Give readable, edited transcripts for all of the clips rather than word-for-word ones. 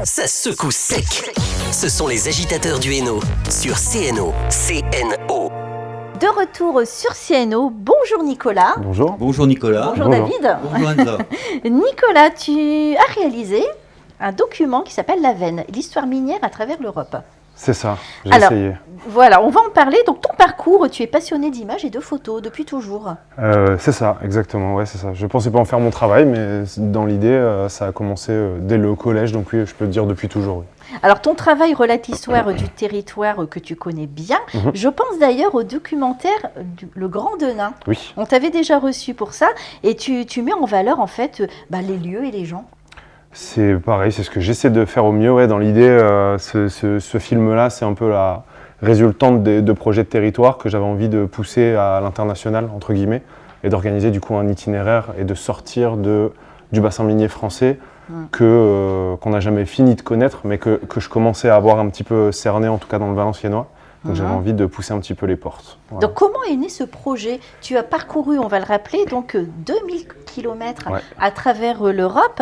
ça secoue sec. Ce sont les agitateurs du Hainaut sur CNO. CNO. De retour sur CNO. Bonjour Nicolas. Bonjour. Bonjour Nicolas. Bonjour David. Bonjour Anza. Nicolas, tu as réalisé un document qui s'appelle La Veine, l'histoire minière à travers l'Europe. C'est ça, j'ai Alors, essayé. Voilà, on va en parler. Donc ton parcours, tu es passionné d'images et de photos depuis toujours. C'est ça, exactement, ouais, c'est ça. Je pensais pas en faire mon travail, mais dans l'idée, ça a commencé dès le collège, donc oui, je peux te dire depuis toujours. Oui. Alors ton travail relate l'histoire du territoire que tu connais bien. Je pense d'ailleurs au documentaire Le Grand Denain. Oui. On t'avait déjà reçu pour ça et tu mets en valeur en fait les lieux et les gens. C'est pareil, c'est ce que j'essaie de faire au mieux. Ouais, dans l'idée, ce film-là, c'est un peu la résultante de projets de territoire que j'avais envie de pousser à l'international, entre guillemets, et d'organiser du coup un itinéraire et de sortir du bassin minier français qu'on n'a jamais fini de connaître, mais que je commençais à avoir un petit peu cerné, en tout cas dans le Valenciennois. Donc j'avais envie de pousser un petit peu les portes. Voilà. Donc comment est né ce projet? Tu as parcouru, on va le rappeler, donc 2000 km à travers l'Europe.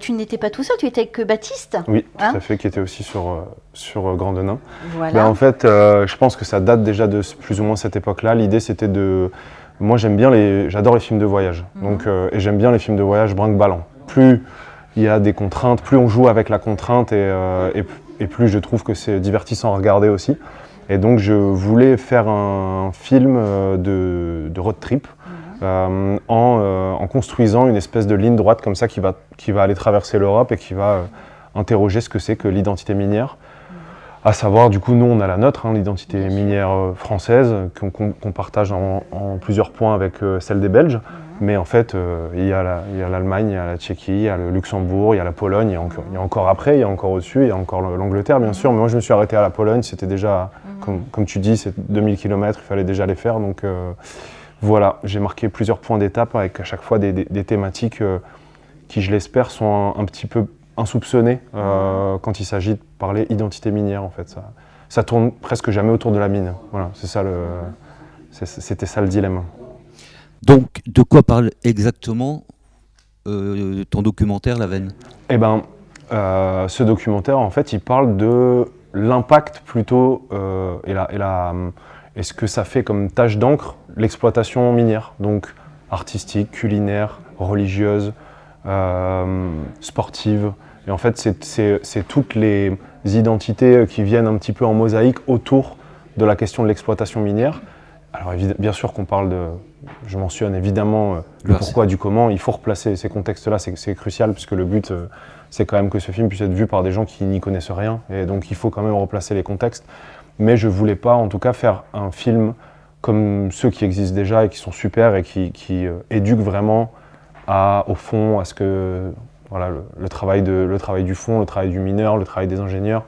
Tu n'étais pas tout seul, tu étais avec Baptiste. Oui, tout à fait, qui était aussi sur Grand Denain. Voilà. En fait, je pense que ça date déjà de plus ou moins cette époque-là. L'idée, c'était de... Moi, j'adore les films de voyage. Donc, et j'aime bien les films de voyage brinque-ballant. Plus il y a des contraintes, plus on joue avec la contrainte et plus je trouve que c'est divertissant à regarder aussi. Et donc je voulais faire un film de road trip en construisant une espèce de ligne droite comme ça qui va aller traverser l'Europe et qui va interroger ce que c'est que l'identité minière. À savoir, du coup, nous on a la nôtre, l'identité minière française qu'on partage en plusieurs points avec celle des Belges. Mais en fait, il y a l'Allemagne, il y a la Tchéquie, il y a le Luxembourg, il y a la Pologne, il y a encore après, il y a encore au-dessus, il y a encore l'Angleterre bien sûr. Mais moi je me suis arrêté à la Pologne, c'était déjà, comme tu dis, c'est 2000 km, il fallait déjà les faire. Donc voilà, j'ai marqué plusieurs points d'étape avec à chaque fois des thématiques qui, je l'espère, sont un petit peu insoupçonnées quand il s'agit de parler identité minière en fait. Ça tourne presque jamais autour de la mine. Voilà, c'est ça c'était ça le dilemme. Donc, de quoi parle exactement ton documentaire La Veine? Ce documentaire, en fait, il parle de l'impact plutôt et ce que ça fait comme tâche d'encre, l'exploitation minière, donc artistique, culinaire, religieuse, sportive. Et en fait, c'est toutes les identités qui viennent un petit peu en mosaïque autour de la question de l'exploitation minière. Alors bien sûr qu'on parle je mentionne évidemment le pourquoi du comment, il faut replacer ces contextes-là, c'est crucial puisque le but c'est quand même que ce film puisse être vu par des gens qui n'y connaissent rien et donc il faut quand même replacer les contextes. Mais je voulais pas en tout cas faire un film comme ceux qui existent déjà et qui sont super et qui éduquent vraiment au fond, à ce que voilà, le travail du fond, le travail du mineur, le travail des ingénieurs.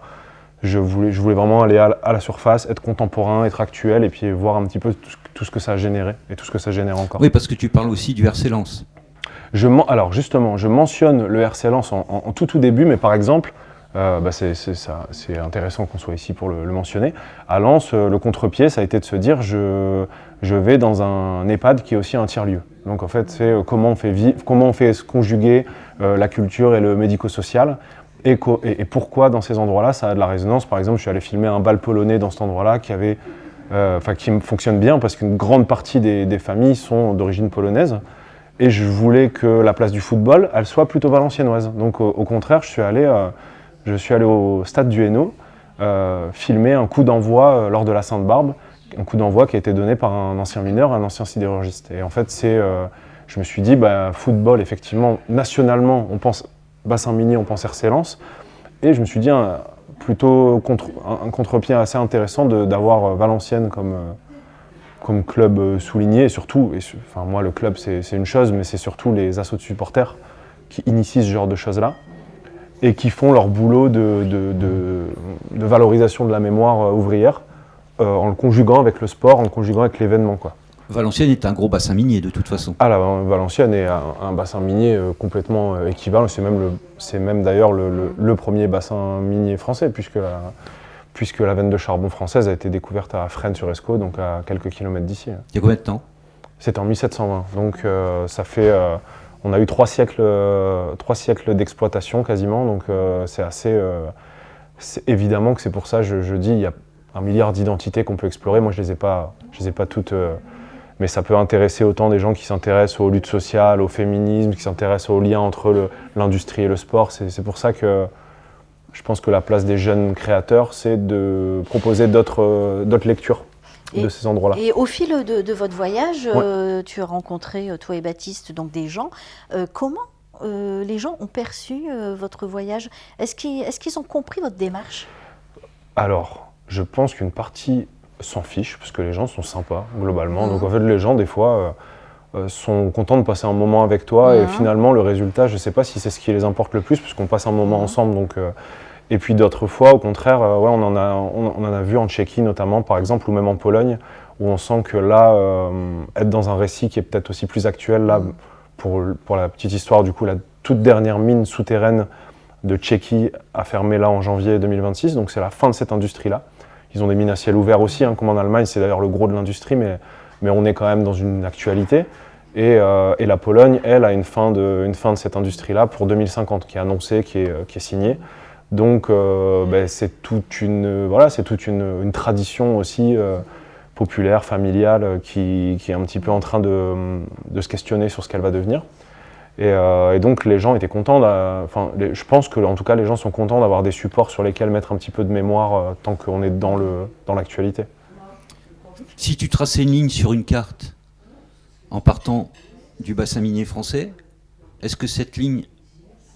Je voulais vraiment aller à la surface, être contemporain, être actuel et puis voir un petit peu tout ce que ça a généré et tout ce que ça génère encore. Oui, parce que tu parles aussi du RC Lens. Alors justement, je mentionne le RC Lens en tout début, mais par exemple, c'est intéressant qu'on soit ici pour le mentionner. À Lens, le contre-pied, ça a été de se dire je vais dans un EHPAD qui est aussi un tiers-lieu. Donc en fait, c'est comment on fait se conjuguer la culture et le médico-social. Et pourquoi dans ces endroits-là ça a de la résonance. Par exemple, je suis allé filmer un bal polonais dans cet endroit-là qui fonctionne bien parce qu'une grande partie des familles sont d'origine polonaise. Et je voulais que la place du football, elle soit plutôt valenciennoise. Donc au contraire, je suis allé au stade du Hainaut filmer un coup d'envoi lors de la Sainte-Barbe, un coup d'envoi qui a été donné par un ancien mineur, un ancien sidérurgiste. Et en fait, je me suis dit, football, effectivement, nationalement, on pense bassin minier, on pense RC Lens. Et je me suis dit, plutôt un contre-pied assez intéressant d'avoir Valenciennes comme club souligné. Et surtout, moi le club c'est une chose, mais c'est surtout les assos de supporters qui initient ce genre de choses-là et qui font leur boulot de valorisation de la mémoire ouvrière en le conjuguant avec le sport, en le conjuguant avec l'événement, quoi. Valenciennes est un gros bassin minier de toute façon. Valenciennes est un bassin minier complètement équivalent. C'est même d'ailleurs le premier bassin minier français puisque la veine de charbon française a été découverte à Fresnes-sur-Escaut, donc à quelques kilomètres d'ici. Il y a combien de temps? C'était en 1720, donc ça fait On a eu 3 siècles d'exploitation quasiment, donc c'est assez... évidemment que c'est pour ça, je dis, il y a 1 milliard d'identités qu'on peut explorer. Moi, je les ai pas toutes, mais ça peut intéresser autant des gens qui s'intéressent aux luttes sociales, au féminisme, qui s'intéressent aux liens entre l'industrie et le sport. C'est pour ça que je pense que la place des jeunes créateurs, c'est de proposer d'autres lectures de ces endroits-là. Et au fil de votre voyage, Ouais. tu as rencontré, toi et Baptiste, donc des gens. Comment les gens ont perçu votre voyage? Est-ce qu'ils ont compris votre démarche? Alors, je pense qu'une partie s'en fiche, parce que les gens sont sympas, globalement. Donc en fait, les gens, des fois, sont contents de passer un moment avec toi, et finalement, le résultat, je ne sais pas si c'est ce qui les importe le plus, parce qu'on passe un moment ensemble. Donc, et puis d'autres fois, au contraire, ouais, on en a vu en Tchéquie notamment, par exemple, ou même en Pologne, où on sent que là, être dans un récit qui est peut-être aussi plus actuel, là, pour la petite histoire, du coup, la toute dernière mine souterraine de Tchéquie a fermé là en janvier 2026, donc c'est la fin de cette industrie-là. Ils ont des mines à ciel ouvert aussi, hein, comme en Allemagne, c'est d'ailleurs le gros de l'industrie, mais on est quand même dans une actualité. Et la Pologne, elle, a une fin de cette industrie-là pour 2050, qui est annoncée, qui est signée. Donc c'est toute une tradition aussi populaire, familiale, qui est un petit peu en train de se questionner sur ce qu'elle va devenir. Et donc les gens étaient contents, je pense que en tout cas les gens sont contents d'avoir des supports sur lesquels mettre un petit peu de mémoire tant qu'on est dans l'actualité. Si tu traçais une ligne sur une carte en partant du bassin minier français, est-ce que cette ligne,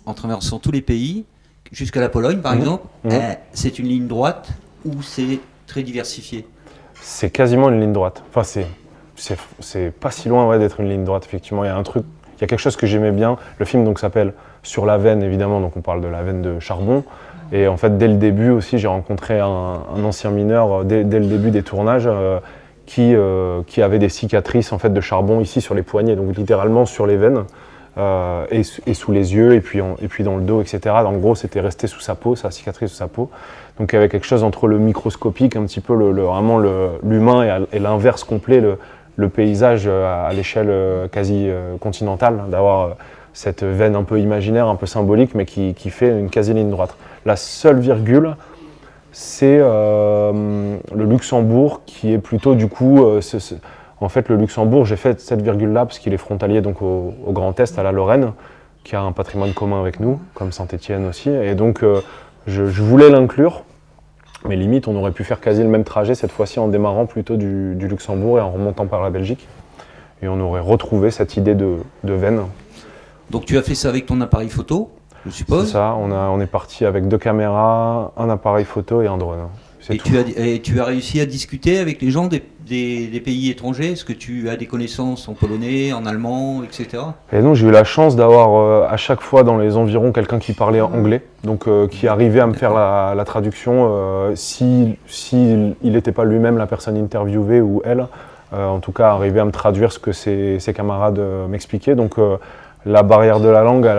en traversant tous les pays, jusqu'à la Pologne par exemple, c'est une ligne droite ou c'est très diversifié? C'est quasiment une ligne droite. Enfin, c'est pas si loin d'être une ligne droite, effectivement. Il y a quelque chose que j'aimais bien. Le film donc s'appelle Sur la veine, évidemment, donc on parle de la veine de charbon. Et en fait, dès le début aussi, j'ai rencontré un ancien mineur, dès le début des tournages, qui avait des cicatrices en fait, de charbon ici sur les poignets, donc littéralement sur les veines, et sous les yeux, et puis dans le dos, etc. En gros, c'était resté sous sa peau, sa cicatrice sous sa peau. Donc il y avait quelque chose entre le microscopique, un petit peu vraiment l'humain, et l'inverse complet, le paysage à l'échelle quasi continentale, d'avoir cette veine un peu imaginaire, un peu symbolique, mais qui fait une quasi-ligne droite. La seule virgule, c'est le Luxembourg, qui est plutôt du coup... en fait, le Luxembourg, j'ai fait cette virgule-là parce qu'il est frontalier donc, au Grand Est, à la Lorraine, qui a un patrimoine commun avec nous, comme Saint-Étienne aussi. Et donc, je voulais l'inclure, mais limite, on aurait pu faire quasi le même trajet, cette fois-ci en démarrant plutôt du Luxembourg et en remontant par la Belgique. Et on aurait retrouvé cette idée de veine. Donc tu as fait ça avec ton appareil photo, je suppose? C'est ça, on est parti avec 2 caméras, un appareil photo et un drone. Et tu as réussi à discuter avec les gens des pays étrangers? Est-ce que tu as des connaissances en polonais, en allemand, etc.? Et donc j'ai eu la chance d'avoir à chaque fois dans les environs quelqu'un qui parlait anglais, donc qui arrivait à me faire la traduction si il n'était pas lui-même la personne interviewée ou elle, en tout cas arriver à me traduire ce que ses camarades m'expliquaient. Donc la barrière de la langue,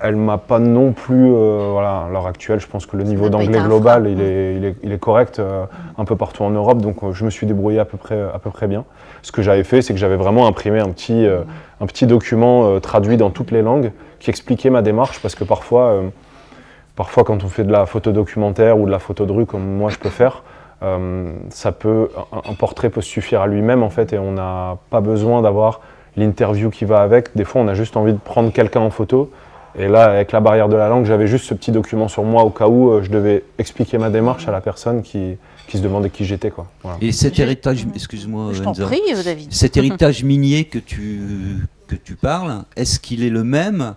elle m'a pas non plus, à l'heure actuelle, je pense que le niveau d'anglais global, il est correct un peu partout en Europe, donc je me suis débrouillé à peu près bien. Ce que j'avais fait, c'est que j'avais vraiment imprimé un petit document traduit dans toutes les langues qui expliquait ma démarche, parce que parfois quand on fait de la photo documentaire ou de la photo de rue, comme moi je peux faire, un portrait peut suffire à lui-même en fait, et on n'a pas besoin d'avoir l'interview qui va avec. Des fois, on a juste envie de prendre quelqu'un en photo. Et là, avec la barrière de la langue, j'avais juste ce petit document sur moi au cas où je devais expliquer ma démarche à la personne qui se demandait qui j'étais. Voilà. Et cet héritage, excuse-moi, je t'en prie, David. Cet héritage minier que tu parles, est-ce qu'il est le même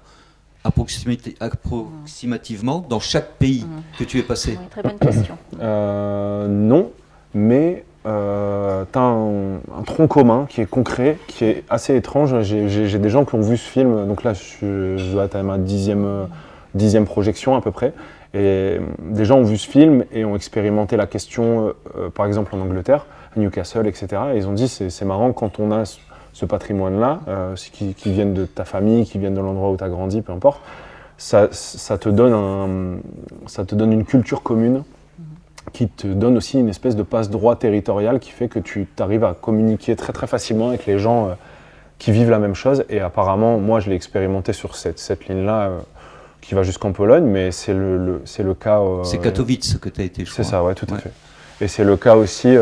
approximativement dans chaque pays que tu es passé? Oui, très bonne question. Non, mais t'as un tronc commun qui est concret, qui est assez étrange. J'ai des gens qui ont vu ce film, donc là je dois être à ma dixième projection à peu près, et des gens ont vu ce film et ont expérimenté la question, par exemple en Angleterre, à Newcastle, etc. Et ils ont dit c'est marrant quand on a ce patrimoine-là, qui viennent de ta famille, qui viennent de l'endroit où tu as grandi, peu importe, ça te donne une culture commune, qui te donne aussi une espèce de passe-droit territorial qui fait que tu arrives à communiquer très très facilement avec les gens qui vivent la même chose. Et apparemment, moi, je l'ai expérimenté sur cette ligne-là, qui va jusqu'en Pologne, mais c'est le cas... c'est Katowice que tu as été, je crois. C'est ça, ouais, tout à fait. Et c'est le cas aussi,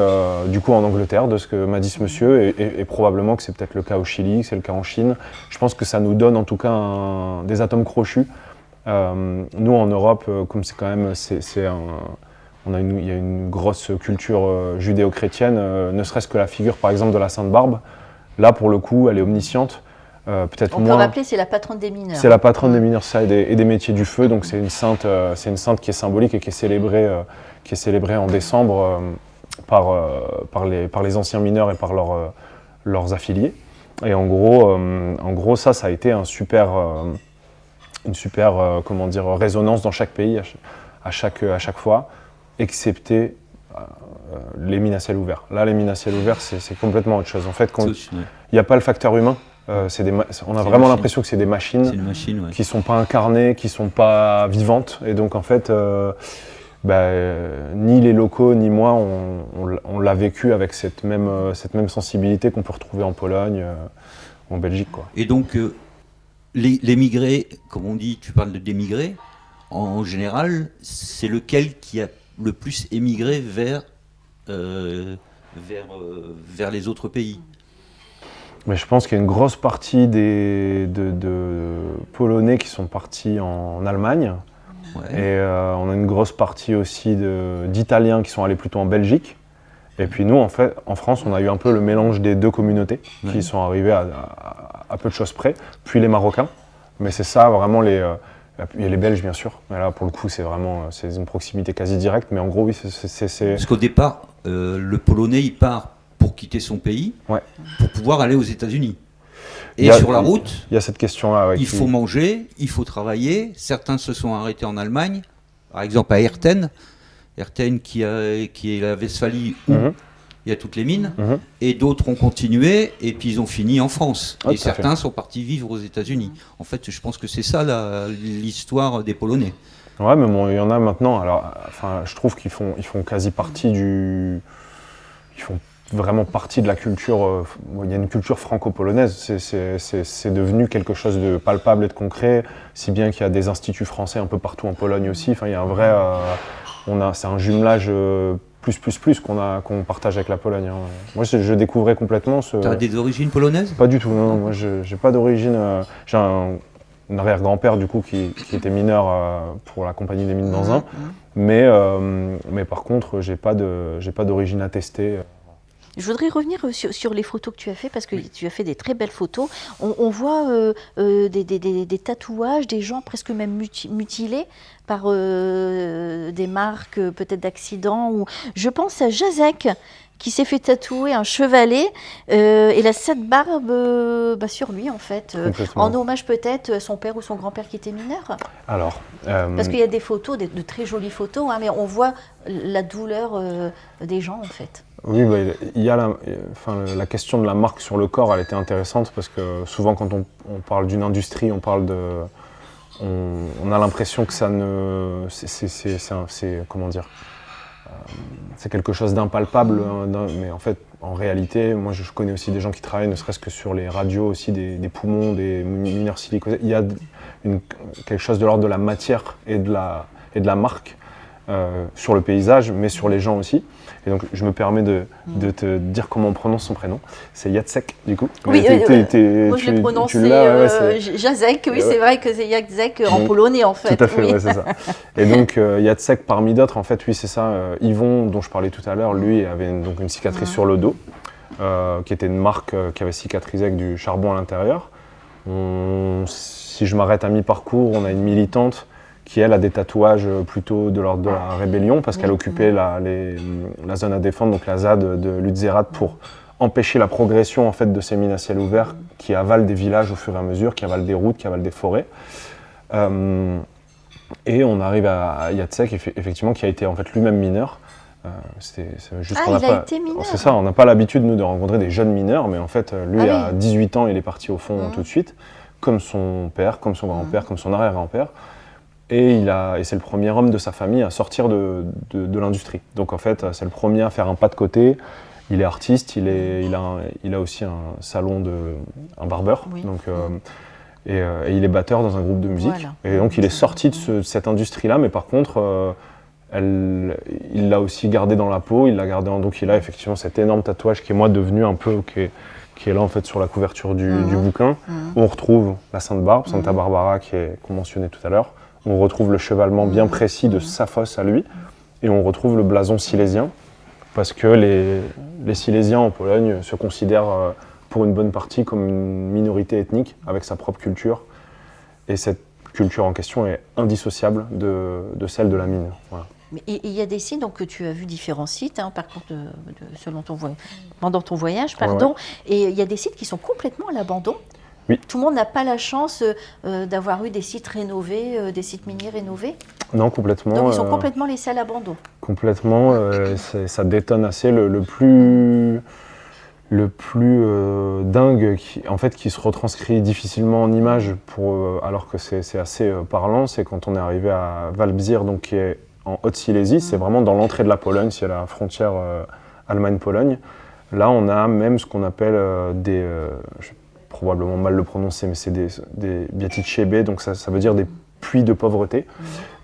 du coup, en Angleterre, de ce que m'a dit ce monsieur, et probablement que c'est peut-être le cas au Chili, que c'est le cas en Chine. Je pense que ça nous donne en tout cas des atomes crochus. Nous, en Europe, comme c'est quand même... il y a une grosse culture judéo-chrétienne, ne serait-ce que la figure, par exemple, de la Sainte Barbe. Là, pour le coup, elle est omnisciente. Peut-être On moins... peut rappeler, c'est la patronne des mineurs. C'est la patronne des mineurs, ça, et des métiers du feu. Donc c'est une sainte qui est symbolique et qui est célébrée en décembre par les anciens mineurs et par leurs affiliés. Et en gros, ça a été une super résonance dans chaque pays à chaque fois, excepté les mines à ciel ouvert. Là, les mines à ciel ouvert, c'est complètement autre chose. En fait, il n'y a pas le facteur humain. On a vraiment l'impression que c'est des machines, qui ne sont pas incarnées, qui ne sont pas vivantes. Et donc, en fait, ni les locaux, ni moi, on l'a vécu avec cette même sensibilité qu'on peut retrouver en Pologne, en Belgique, quoi. Et donc, les migrés, comme on dit, tu parles d'émigrés, en général, c'est lequel qui a le plus émigré vers les autres pays? Mais je pense qu'il y a une grosse partie de Polonais qui sont partis en Allemagne. Ouais. Et on a une grosse partie aussi d'Italiens qui sont allés plutôt en Belgique. Et puis nous, en fait, en France, on a eu un peu le mélange des deux communautés qui sont arrivées à peu de choses près. Puis les Marocains. Mais c'est ça, vraiment, il y a les Belges, bien sûr. Mais là, pour le coup, c'est une proximité quasi directe. Mais en gros, oui, c'est... Parce qu'au départ, le Polonais, il part pour quitter son pays, pour pouvoir aller aux États-Unis. Et sur la route, il y a cette question-là. Il faut manger, il faut travailler. Certains se sont arrêtés en Allemagne, par exemple à Herten qui est la Westphalie où il y a toutes les mines, et d'autres ont continué, et puis ils ont fini en France. Et certains sont partis vivre aux États-Unis. En fait, je pense que c'est ça l'histoire des Polonais. Ouais, mais bon, il y en a maintenant. Alors, enfin, je trouve qu'ils font quasi partie Ils font vraiment partie de la culture. Il y a une culture franco-polonaise. C'est devenu quelque chose de palpable et de concret, si bien qu'il y a des instituts français un peu partout en Pologne aussi. Enfin, il y a un vrai... c'est un jumelage plus qu'on partage avec la Pologne. Hein. Moi, je découvrais complètement ce... T'as des origines polonaises? Pas du tout, non. Moi, j'ai pas d'origine... j'ai un arrière-grand-père, du coup, qui était mineur pour la compagnie des mines d'Anzin. Mais par contre, j'ai pas d'origine attestée. Je voudrais revenir sur les photos que tu as fait, parce que tu as fait des très belles photos. On voit des tatouages, des gens presque même mutilés par des marques peut-être d'accidents. Je pense à Jacek, qui s'est fait tatouer un chevalet et la Sainte Barbe sur lui, en fait. En hommage peut-être à son père ou son grand-père qui était mineur. Alors, parce qu'il y a des photos, de très jolies photos, mais on voit la douleur des gens, en fait. Oui, il y a la question de la marque sur le corps, elle était intéressante parce que souvent quand on parle d'une industrie, on a l'impression que ça ne... comment dire, c'est quelque chose d'impalpable, mais en fait, en réalité, moi je connais aussi des gens qui travaillent ne serait-ce que sur les radios aussi des poumons, des mineurs silicosés. Il y a quelque chose de l'ordre de la matière et de la marque sur le paysage, mais sur les gens aussi. Et donc, je me permets de te dire comment on prononce son prénom. C'est Jacek, du coup. Oui, moi je l'ai prononcé Jacek, oui, c'est vrai que c'est Jacek en polonais, en fait. Tout à fait, oui. C'est ça. Et donc, Jacek, parmi d'autres, en fait, oui, c'est ça. Yvon, dont je parlais tout à l'heure, lui, avait donc une cicatrice sur le dos, qui était une marque qui avait cicatrisé avec du charbon à l'intérieur. Si je m'arrête à mi-parcours, on a une militante qui, elle, a des tatouages plutôt de l'ordre de la rébellion, parce qu'elle occupait la zone à défendre, donc la ZAD de Lützerath, pour empêcher la progression en fait, de ces mines à ciel ouvert qui avalent des villages au fur et à mesure, qui avalent des routes, qui avalent des forêts. Et on arrive à Jacek, effectivement, qui a été en fait, lui-même mineur. C'est ça, on n'a pas l'habitude, nous, de rencontrer des jeunes mineurs, mais en fait, lui, à 18 ans, il est parti au fond tout de suite, comme son père, comme son grand-père, comme son arrière-grand-père. Et c'est le premier homme de sa famille à sortir de l'industrie. Donc en fait, c'est le premier à faire un pas de côté il est artiste, il a aussi un salon un barbeur, Oui. donc, et il est batteur dans un groupe de musique. Voilà. Et donc il est sorti de cette industrie-là, mais par contre, il l'a aussi gardé dans la peau, donc il a effectivement cet énorme tatouage qui est moi devenu un peu, qui est là en fait sur la couverture du bouquin. On retrouve la Sainte Barbe, Santa Barbara qu'on mentionnait tout à l'heure. On retrouve le chevalement bien précis de Saphos à lui, et on retrouve le blason silésien, parce que les Silésiens en Pologne se considèrent pour une bonne partie comme une minorité ethnique avec sa propre culture, et cette culture en question est indissociable de celle de la mine. Voilà. Et il y a des sites, donc, que tu as vu différents sites, par contre, pendant ton voyage, pardon, et il y a des sites qui sont complètement à l'abandon. Oui. Tout le monde n'a pas la chance d'avoir eu des sites rénovés, des sites miniers rénovés. Non, complètement. Donc ils sont complètement laissés à l'abandon. Complètement, ça détonne assez. Le plus dingue, qui se retranscrit difficilement en images, alors que c'est assez parlant, c'est quand on est arrivé à Walbzir, donc qui est en Haute-Silésie, c'est vraiment dans l'entrée de la Pologne, c'est la frontière Allemagne-Pologne. Là, on a même ce qu'on appelle je vais probablement mal le prononcer, mais c'est des biatichebe, donc ça veut dire des puits de pauvreté.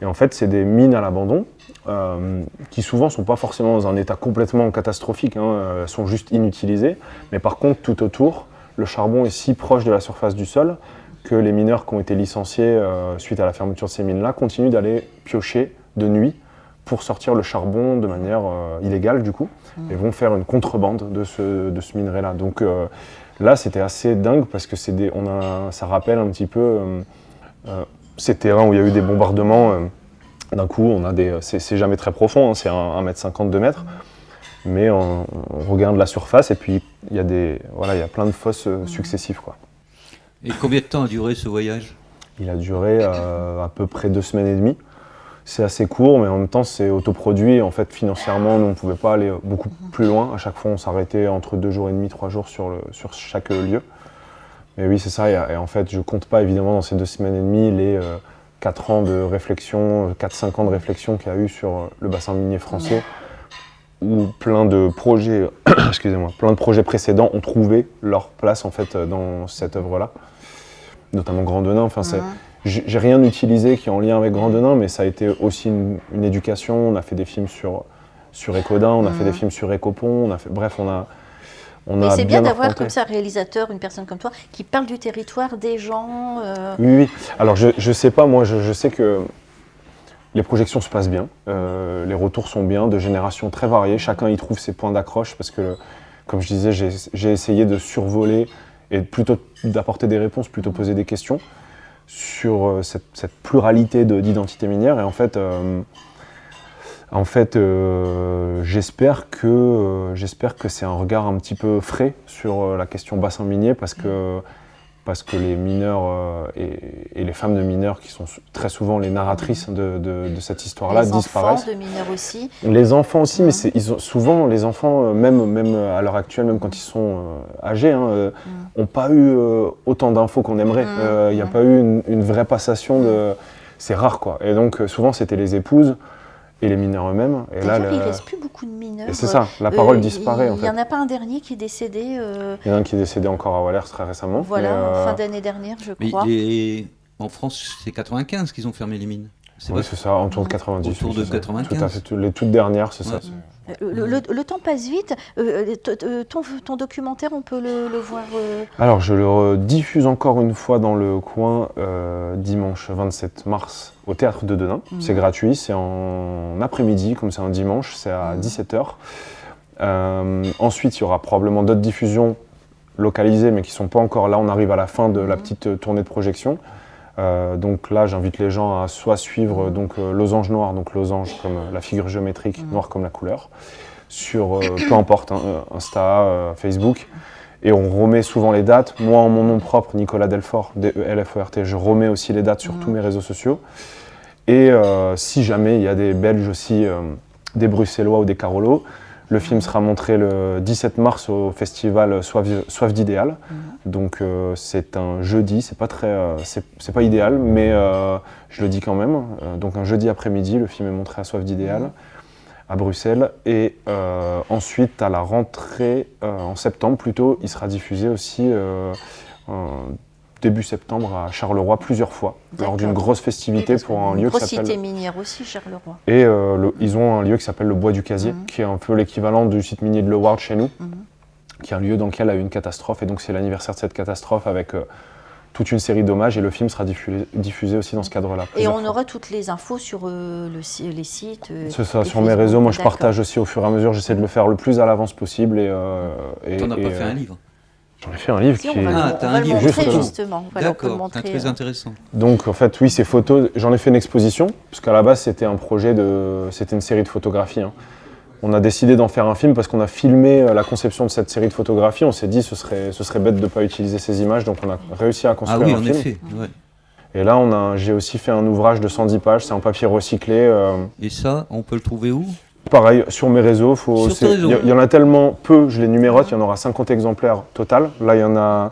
Et en fait, c'est des mines à l'abandon, qui souvent ne sont pas forcément dans un état complètement catastrophique, elles sont juste inutilisées. Mais par contre, tout autour, le charbon est si proche de la surface du sol que les mineurs qui ont été licenciés suite à la fermeture de ces mines-là continuent d'aller piocher de nuit pour sortir le charbon de manière illégale du coup, et vont faire une contrebande de ce minerai-là. Donc là, c'était assez dingue parce que ça rappelle un petit peu ces terrains où il y a eu des bombardements. D'un coup, c'est jamais très profond, c'est 1,50 m, 2 m, mais on regarde la surface et puis il y a plein de fosses successives, quoi. Et combien de temps a duré ce voyage? Il a duré à peu près 2 semaines et demie. C'est assez court, mais en même temps, c'est autoproduit. En fait, financièrement, nous, on ne pouvait pas aller beaucoup plus loin. À chaque fois, on s'arrêtait entre 2 jours et demi, 3 jours sur chaque lieu. Mais oui, c'est ça. Et en fait, je ne compte pas, évidemment, dans ces 2 semaines et demie, les 4 ans de réflexion, 4-5 ans de réflexion qu'il y a eu sur le bassin minier français, où plein de projets, plein de projets précédents ont trouvé leur place, en fait, dans cette œuvre-là. Notamment Grand'Enin. Enfin, j'ai rien utilisé qui est en lien avec Grand'Enin, mais ça a été aussi une éducation. On a fait des films sur Écaudin, on a fait des films sur Écopon, on a c'est bien d'avoir affronté. comme ça un réalisateur, une personne comme toi, qui parle du territoire, des gens. Oui. Alors je sais pas, moi je sais que les projections se passent bien, les retours sont bien, de générations très variées, chacun y trouve ses points d'accroche, parce que, comme je disais, j'ai essayé de survoler et plutôt d'apporter des réponses, plutôt poser des questions sur cette pluralité d'identités minières. Et en fait, j'espère que c'est un regard un petit peu frais sur la question bassin minier, parce que les mineurs et les femmes de mineurs, qui sont très souvent les narratrices de cette histoire-là, disparaissent. Les enfants de mineurs aussi. Les enfants aussi, mais souvent les enfants, même à l'heure actuelle, même quand ils sont âgés, n'ont pas eu autant d'infos qu'on aimerait. Il n'y a pas eu une vraie passation de... C'est rare, quoi. Et donc souvent c'était les épouses et les mineurs eux-mêmes. Et là, il ne reste plus beaucoup de mineurs. Et c'est ça, la parole disparaît, en fait. Il n'y en a pas un dernier qui est décédé. Il y en a un qui est décédé encore à Wallers très récemment. Voilà, fin d'année dernière, je crois. Mais en France, c'est 95 qu'ils ont fermé les mines. Oui, c'est ça, autour de 90. Autour de 95. Tout à fait, les toutes dernières, c'est ça. Le temps passe vite. Ton documentaire, on peut le voir Alors, je le diffuse encore une fois dans le coin dimanche 27 mars au Théâtre de Denain. C'est gratuit, c'est en après-midi, comme c'est un dimanche, c'est à 17h. Ensuite, il y aura probablement d'autres diffusions localisées, mais qui ne sont pas encore là. On arrive à la fin de la petite tournée de projection. Donc là, j'invite les gens à soit suivre Losange Noir, donc Losange comme la figure géométrique, noir comme la couleur, sur peu importe, Insta, Facebook, et on remet souvent les dates. Moi, en mon nom propre, Nicolas Delfort, D-E-L-F-O-R-T, je remets aussi les dates sur tous mes réseaux sociaux. Et si jamais il y a des Belges aussi, des Bruxellois ou des Carolos, le film sera montré le 17 mars au festival Soif d'Idéal. Donc c'est un jeudi, c'est pas idéal, mais je le dis quand même. Donc un jeudi après-midi, le film est montré à Soif d'Idéal, à Bruxelles. Et ensuite, à la rentrée, en septembre plutôt, il sera diffusé aussi début septembre à Charleroi plusieurs fois, lors d'une grosse festivité pour un lieu qui s'appelle... s'appelle... cité minière aussi, Charleroi. Et ils ont un lieu qui s'appelle le Bois du Casier, qui est un peu l'équivalent du site minier de Le Ward chez nous, qui est un lieu dans lequel a eu une catastrophe. Et donc c'est l'anniversaire de cette catastrophe avec toute une série d'hommages. Et le film sera diffusé aussi dans ce cadre-là. Et on aura toutes les infos sur les sites. C'est ça, sur mes réseaux. Moi, je partage aussi au fur et à mesure. J'essaie de le faire le plus à l'avance possible. T'en as pas fait un livre? J'en ai fait un livre qui est... t'as un livre justement. D'accord, c'est très intéressant. Donc en fait, oui, ces photos, j'en ai fait une exposition, parce qu'à la base, c'était un projet c'était une série de photographies. Hein. On a décidé d'en faire un film parce qu'on a filmé la conception de cette série de photographies. On s'est dit ce serait bête de ne pas utiliser ces images, donc on a réussi à construire un film. Effet, ouais. Et là, j'ai aussi fait un ouvrage de 110 pages, c'est un papier recyclé. Et ça, on peut le trouver où? Pareil, sur mes réseaux, il y en a tellement peu, je les numérote, il y en aura 50 exemplaires total. Là,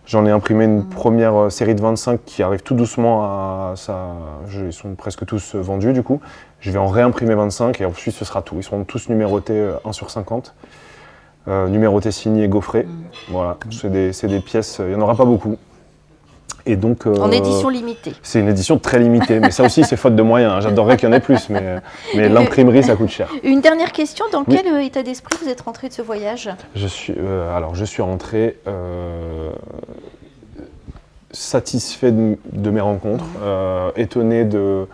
j'en ai imprimé une première série de 25 qui arrive tout doucement à ça. Ils sont presque tous vendus du coup. Je vais en réimprimer 25 et ensuite ce sera tout. Ils seront tous numérotés 1 sur 50. Numérotés, signés, gaufrés. Voilà, c'est des pièces, il n'y en aura pas beaucoup. Et donc, en édition limitée. C'est une édition très limitée, mais ça aussi c'est faute de moyens. Hein. J'adorerais qu'il y en ait plus, mais l'imprimerie ça coûte cher. Une dernière question, dans quel état d'esprit vous êtes rentré de ce voyage? Je suis rentré satisfait de mes rencontres, étonné de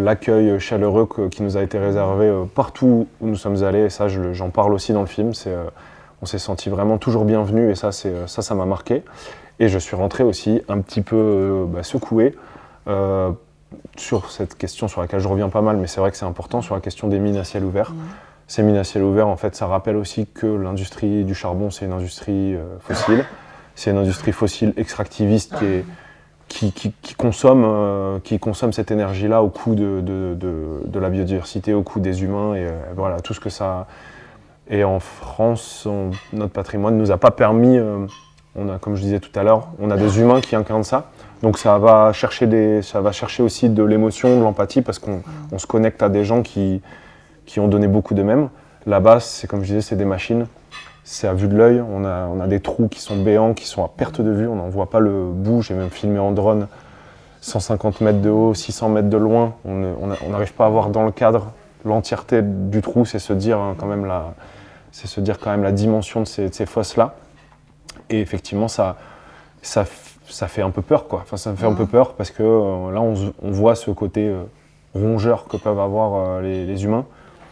l'accueil chaleureux qui nous a été réservé partout où nous sommes allés. Et ça, j'en parle aussi dans le film. On s'est senti vraiment toujours bienvenus et ça m'a marqué. Et je suis rentré aussi un petit peu secoué sur cette question sur laquelle je reviens pas mal, mais c'est vrai que c'est important, sur la question des mines à ciel ouvert. Ces mines à ciel ouvert, en fait, ça rappelle aussi que l'industrie du charbon, c'est une industrie fossile. C'est une industrie fossile extractiviste qui consomme cette énergie-là au coût de la biodiversité, au coût des humains, et voilà, tout ce que ça... Et en France, notre patrimoine ne nous a pas permis... comme je disais tout à l'heure, on a des humains qui incarnent ça. Donc ça va chercher aussi de l'émotion, de l'empathie, parce qu'on se connecte à des gens qui ont donné beaucoup d'eux-mêmes. Là-bas, c'est comme je disais, c'est des machines. C'est à vue de l'œil. On a des trous qui sont béants, qui sont à perte de vue. On n'en voit pas le bout. J'ai même filmé en drone 150 mètres de haut, 600 mètres de loin. On n'arrive pas à voir dans le cadre l'entièreté du trou. C'est se dire quand même la dimension de ces fosses-là. Et effectivement, ça fait un peu peur, quoi. Enfin, ça me fait un peu peur parce que là, on voit ce côté rongeur que peuvent avoir les humains.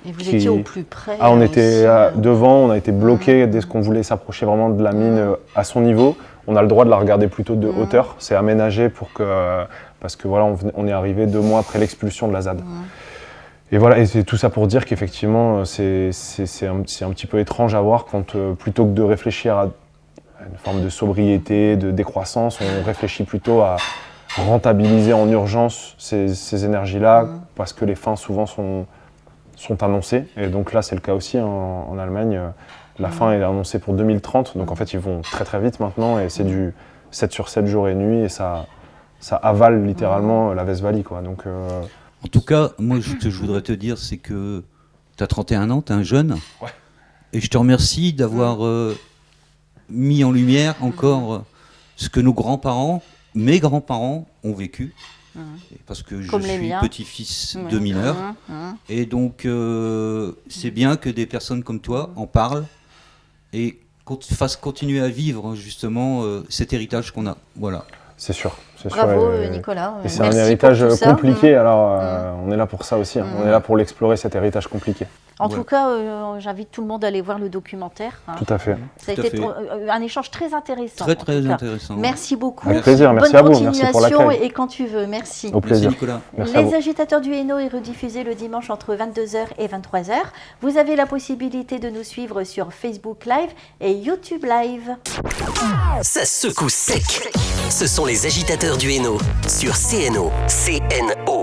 Et vous étiez au plus près. On était devant, on a été bloqué dès qu'on voulait s'approcher vraiment de la mine à son niveau. On a le droit de la regarder plutôt de hauteur. C'est aménagé parce que voilà, on est arrivé 2 mois après l'expulsion de la ZAD. Et voilà, et c'est tout ça pour dire qu'effectivement, c'est un petit peu étrange à voir quand plutôt que de réfléchir à une forme de sobriété, de décroissance, on réfléchit plutôt à rentabiliser en urgence ces énergies-là, parce que les fins souvent sont annoncées. Et donc là, c'est le cas aussi en Allemagne. La fin est annoncée pour 2030, donc en fait, ils vont très très vite maintenant, et c'est du 7 sur 7 jours et nuit, et ça avale littéralement la Westphalie, quoi. Donc, En tout cas, moi, je voudrais te dire, c'est que tu as 31 ans, tu es un jeune, et je te remercie d'avoir mis en lumière encore ce que nos grands-parents, mes grands-parents ont vécu. Parce que je suis petit-fils de mineur. Et donc, c'est bien que des personnes comme toi en parlent et fassent continuer à vivre justement cet héritage qu'on a. Voilà. C'est sûr. Bravo Nicolas. Et c'est un héritage compliqué, alors on est là pour ça aussi. On est là pour l'explorer, cet héritage compliqué. En tout cas, j'invite tout le monde à aller voir le documentaire. Tout à fait. Ça a été un échange très intéressant. Très intéressant. Merci beaucoup. Avec plaisir, merci à vous. Merci pour l'accueil. Et quand tu veux, merci. Au plaisir. Merci Nicolas. Merci Les Agitateurs du Hainaut est rediffusé le dimanche entre 22h et 23h. Vous avez la possibilité de nous suivre sur Facebook Live et YouTube Live. Ça secoue sec. Ce sont les Agitateurs du Hainaut sur CNO. CNO.